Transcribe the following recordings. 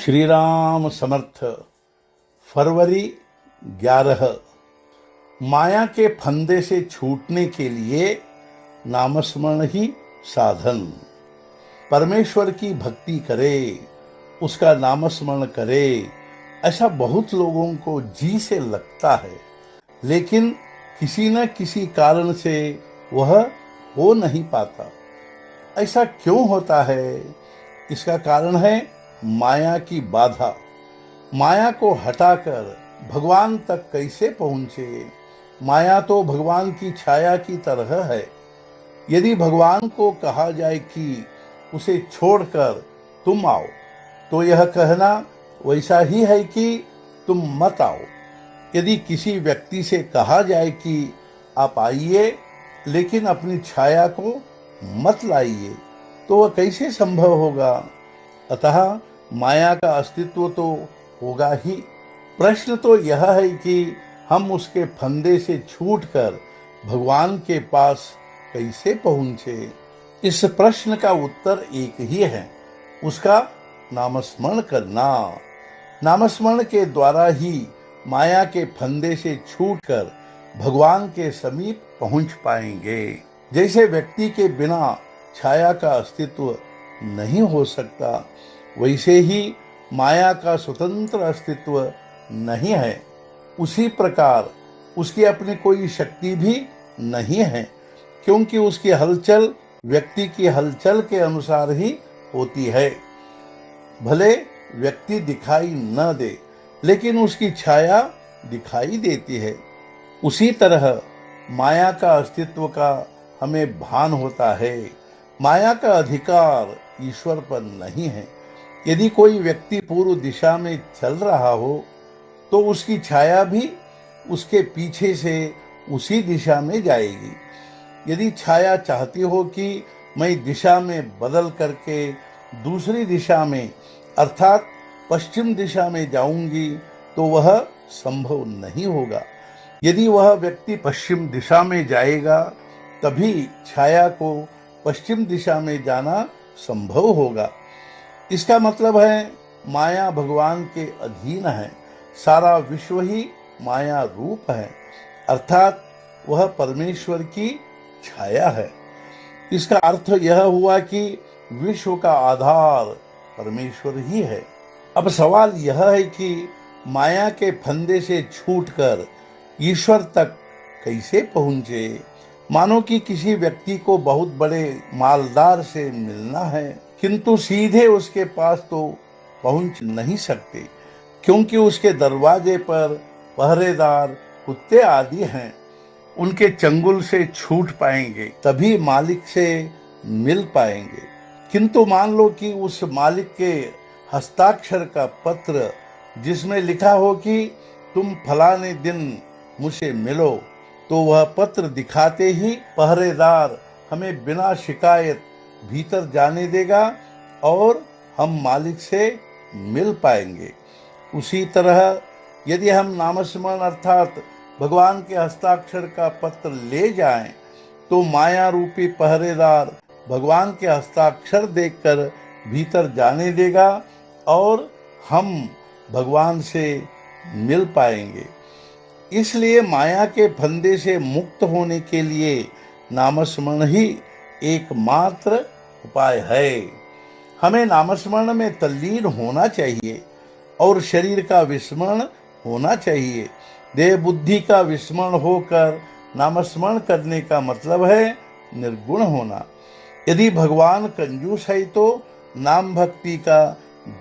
श्री राम समर्थ। फरवरी 11। माया के फंदे से छूटने के लिए नामस्मरण ही साधन। परमेश्वर की भक्ति करे, उसका नामस्मरण करे, ऐसा बहुत लोगों को जी से लगता है, लेकिन किसी न किसी कारण से वह हो नहीं पाता। ऐसा क्यों होता है? इसका कारण है माया की बाधा। माया को हटाकर भगवान तक कैसे पहुंचे? माया तो भगवान की छाया की तरह है। यदि भगवान को कहा जाए कि उसे छोड़कर तुम आओ, तो यह कहना वैसा ही है कि तुम मत आओ। यदि किसी व्यक्ति से कहा जाए कि आप आइए, लेकिन अपनी छाया को मत लाइए, तो वह कैसे संभव होगा? अतः माया का अस्तित्व तो होगा ही। प्रश्न तो यह है कि हम उसके फंदे से छूटकर भगवान के पास कैसे पहुंचे? इस प्रश्न का उत्तर एक ही है, उसका नामस्मरण करना। नामस्मरण के द्वारा ही माया के फंदे से छूटकर भगवान के समीप पहुंच पाएंगे। जैसे व्यक्ति के बिना छाया का अस्तित्व नहीं हो सकता, वैसे ही माया का स्वतंत्र अस्तित्व नहीं है। उसी प्रकार उसकी अपनी कोई शक्ति भी नहीं है, क्योंकि उसकी हलचल व्यक्ति की हलचल के अनुसार ही होती है। भले व्यक्ति दिखाई न दे, लेकिन उसकी छाया दिखाई देती है। उसी तरह माया का अस्तित्व का हमें भान होता है। माया का अधिकार ईश्वर पर नहीं है। यदि कोई व्यक्ति पूर्व दिशा में चल रहा हो, तो उसकी छाया भी उसके पीछे से उसी दिशा में जाएगी। यदि छाया चाहती हो कि मैं दिशा में बदल करके दूसरी दिशा में अर्थात पश्चिम दिशा में जाऊंगी, तो वह संभव नहीं होगा। यदि वह व्यक्ति पश्चिम दिशा में जाएगा, तभी छाया को पश्चिम दिशा में जाना संभव होगा। इसका मतलब है माया भगवान के अधीन है। सारा विश्व ही माया रूप है, अर्थात वह परमेश्वर की छाया है। इसका अर्थ यह हुआ कि विश्व का आधार परमेश्वर ही है। अब सवाल यह है कि माया के फंदे से छूटकर ईश्वर तक कैसे पहुंचे? मानो कि किसी व्यक्ति को बहुत बड़े मालदार से मिलना है, किंतु सीधे उसके पास तो पहुंच नहीं सकते, क्योंकि उसके दरवाजे पर पहरेदार कुत्ते आदि हैं। उनके चंगुल से छूट पाएंगे, तभी मालिक से मिल पाएंगे। किंतु मान लो कि उस मालिक के हस्ताक्षर का पत्र, जिसमें लिखा हो कि तुम फलाने दिन मुझसे मिलो, तो वह पत्र दिखाते ही पहरेदार हमें बिना शिकायत भीतर जाने देगा और हम मालिक से मिल पाएंगे। उसी तरह यदि हम नामस्मरण अर्थात भगवान के हस्ताक्षर का पत्र ले जाएं, तो माया रूपी पहरेदार भगवान के हस्ताक्षर देखकर भीतर जाने देगा और हम भगवान से मिल पाएंगे। इसलिए माया के फंदे से मुक्त होने के लिए नामस्मरण ही एकमात्र उपाय है। हमें नामस्मरण में तल्लीन होना चाहिए और शरीर का विस्मरण होना चाहिए। देह बुद्धि का विस्मरण होकर नामस्मरण करने का मतलब है निर्गुण होना। यदि भगवान कंजूस है, तो नाम भक्ति का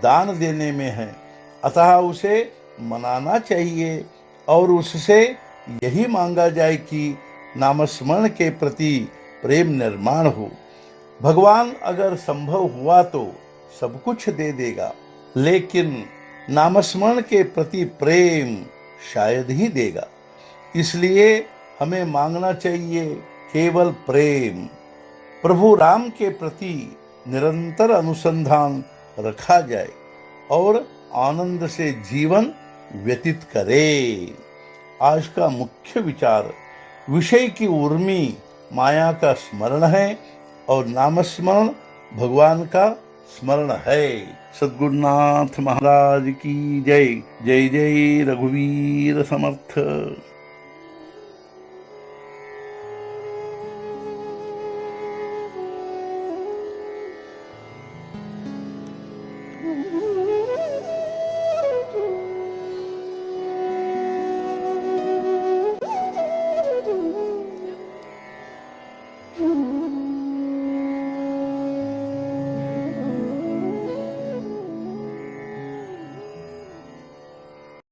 दान देने में है, अतः उसे मनाना चाहिए और उससे यही मांगा जाए कि नामस्मरण के प्रति प्रेम निर्माण हो। भगवान अगर संभव हुआ तो सब कुछ दे देगा, लेकिन नामस्मरण के प्रति प्रेम शायद ही देगा। इसलिए हमें मांगना चाहिए केवल प्रेम। प्रभु राम के प्रति निरंतर अनुसंधान रखा जाए और आनंद से जीवन व्यतीत करे। आज का मुख्य विचार विषय की उर्मी माया का स्मरण है और नामस्मरण भगवान का स्मरण है। सद्गुरुनाथ महाराज की जय। जय जय रघुवीर समर्थ।